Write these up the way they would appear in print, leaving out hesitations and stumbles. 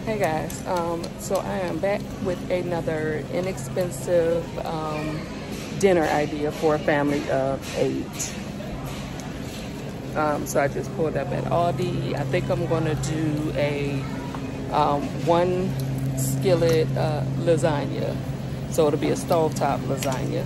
Hey guys, so I am back with another inexpensive dinner idea for a family of 8. So I just pulled up at Aldi. I think I'm gonna do a 1 skillet lasagna. So it'll be a stovetop lasagna.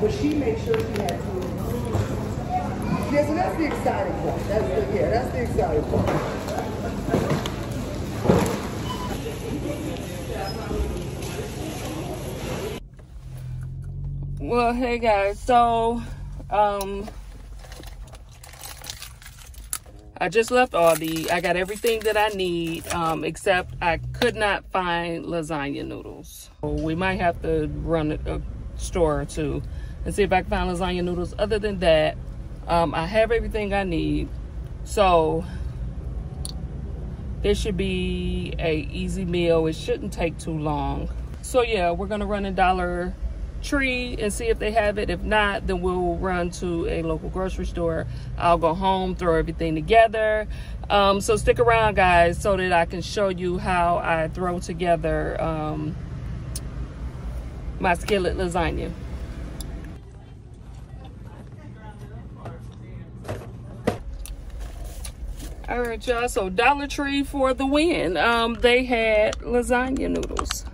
But she made sure she had food. Yeah, so that's the exciting part. That's the exciting part. Well, hey guys, so I just left Aldi. I got everything that I need, except I could not find lasagna noodles. So we might have to run a store or two and see if I can find lasagna noodles. Other than that, I have everything I need. So this should be a easy meal. It shouldn't take too long. So yeah, we're gonna run a Dollar Tree and see if they have it. If not, then we'll run to a local grocery store. I'll go home, throw everything together. So stick around guys, so that I can show you how I throw together my skillet lasagna. All right, y'all, so Dollar Tree for the win. They had lasagna noodles.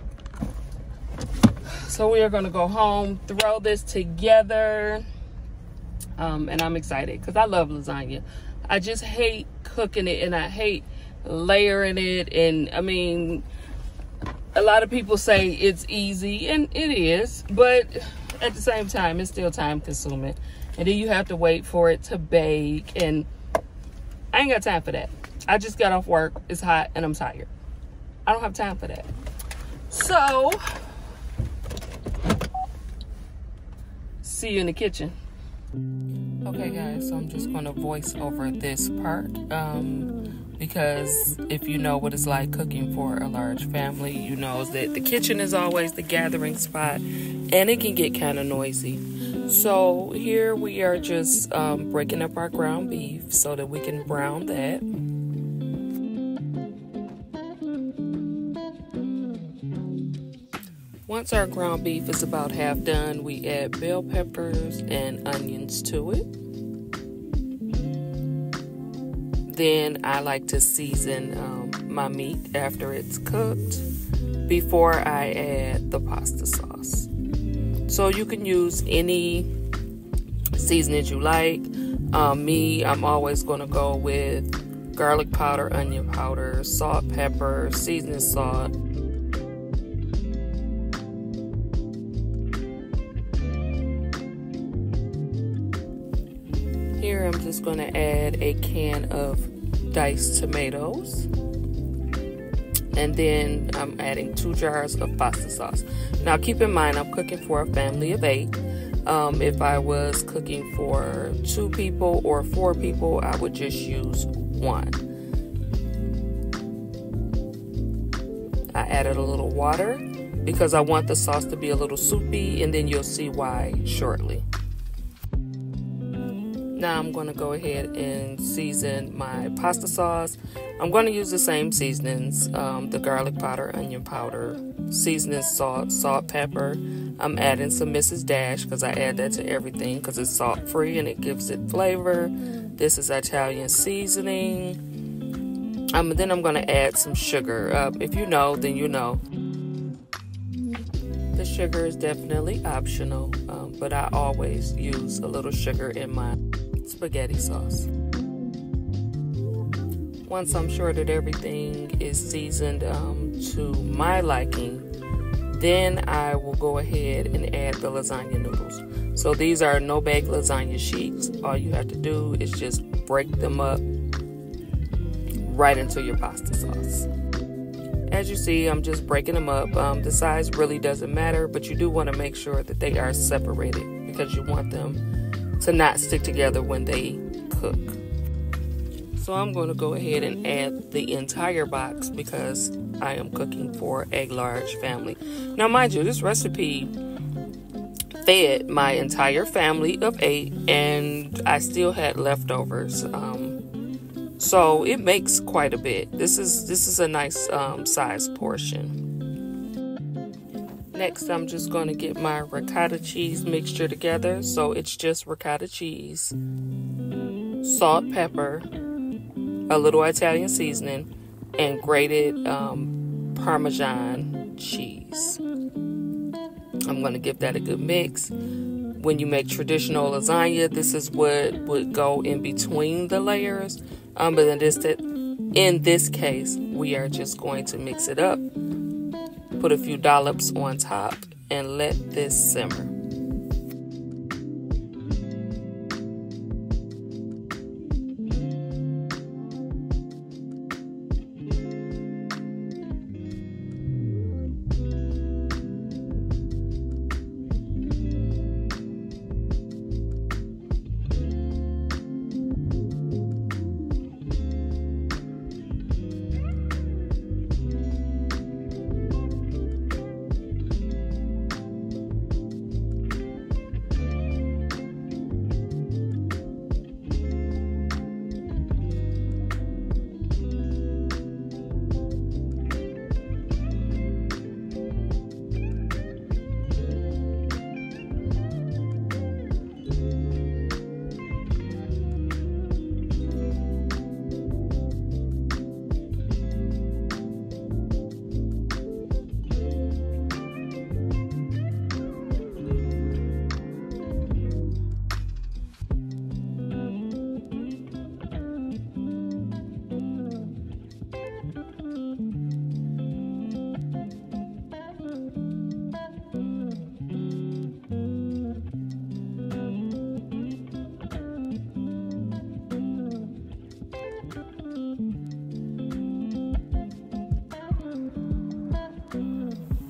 So we are gonna go home, throw this together, and I'm excited because I love lasagna. I just hate cooking it, and I hate layering it. And I mean, a lot of people say it's easy, and it is, but at the same time, it's still time consuming. And then you have to wait for it to bake, and I ain't got time for that. I just got off work, it's hot, and I'm tired. I don't have time for that. So see you in the kitchen. Okay guys, so I'm just gonna voice over this part because if you know what it's like cooking for a large family, you know that the kitchen is always the gathering spot and it can get kind of noisy. So here we are just breaking up our ground beef so that we can brown that. Once our ground beef is about half done, we add bell peppers and onions to it. Then I like to season my meat after it's cooked before I add the pasta sauce. So you can use any seasonings you like. I'm always going to go with garlic powder, onion powder, salt, pepper, seasoning salt. Here I'm just going to add a can of diced tomatoes. And then I'm adding 2 jars of pasta sauce. Now keep in mind, I'm cooking for a family of 8. If I was cooking for 2 people or 4 people, I would just use 1. I added a little water because I want the sauce to be a little soupy, and then you'll see why shortly. Now I'm going to go ahead and season my pasta sauce. I'm going to use the same seasonings, the garlic powder, onion powder, seasoning salt, salt, pepper. I'm adding some Mrs. Dash because I add that to everything because it's salt free and it gives it flavor. This is Italian seasoning. Then I'm going to add some sugar. If you know, then you know. The sugar is definitely optional, but I always use a little sugar in my spaghetti sauce. Once I'm sure that everything is seasoned to my liking, Then I will go ahead and add the lasagna noodles. So these are no-bake lasagna sheets. All you have to do is just break them up right into your pasta sauce. As you see, I'm just breaking them up. The size really doesn't matter, but you do want to make sure that they are separated because you want them to not stick together when they cook. So I'm going to go ahead and add the entire box because I am cooking for a large family. Now, mind you, this recipe fed my entire family of 8, and I still had leftovers. So it makes quite a bit. This is a nice size portion. Next, I'm just going to get my ricotta cheese mixture together. So it's just ricotta cheese, salt, pepper, a little Italian seasoning, and grated Parmesan cheese. I'm going to give that a good mix. When you make traditional lasagna, this is what would go in between the layers. But in this case, we are just going to mix it up, put a few dollops on top, and let this simmer.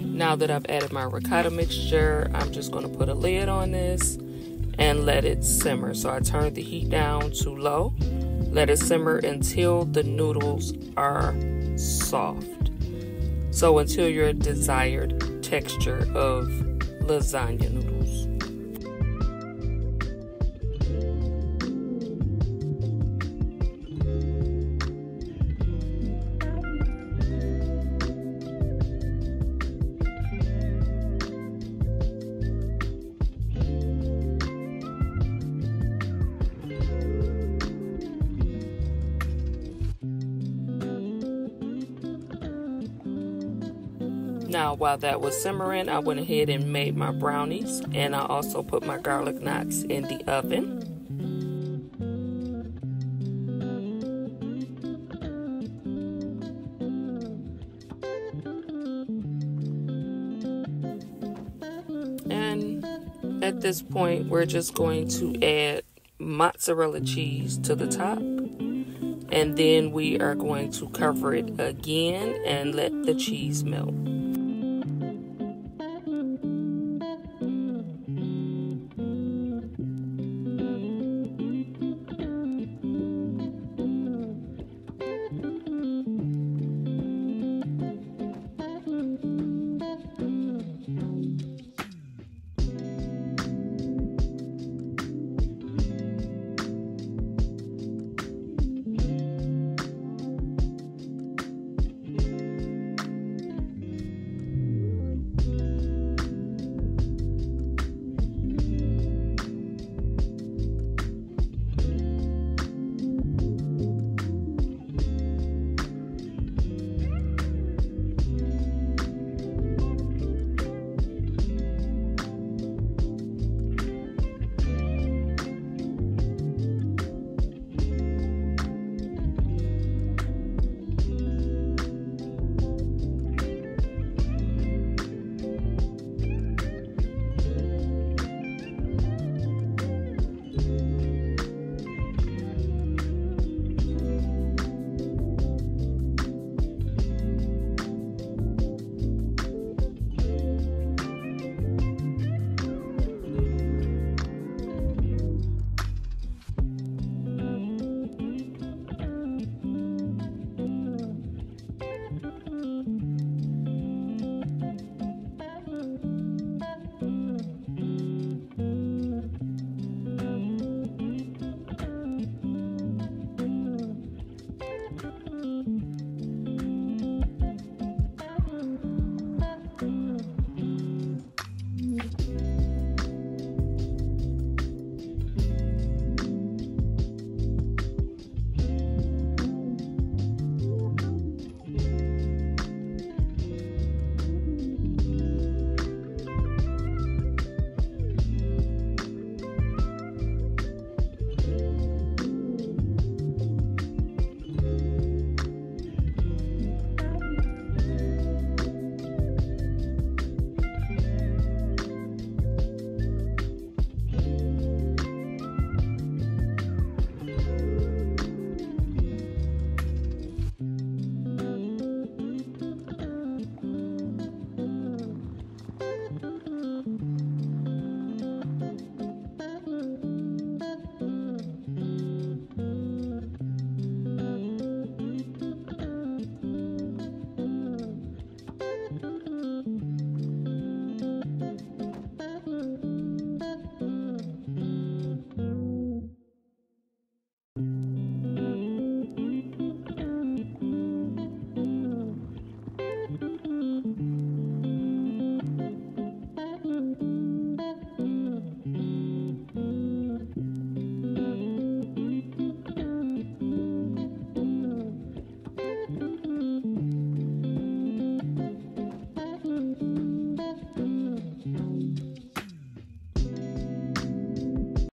Now that I've added my ricotta mixture, I'm just going to put a lid on this and let it simmer. So I turn the heat down to low, let it simmer until the noodles are soft. So until your desired texture of lasagna noodles. Now, while that was simmering, I went ahead and made my brownies, and I also put my garlic knots in the oven. And at this point, we're just going to add mozzarella cheese to the top. And then we are going to cover it again and let the cheese melt.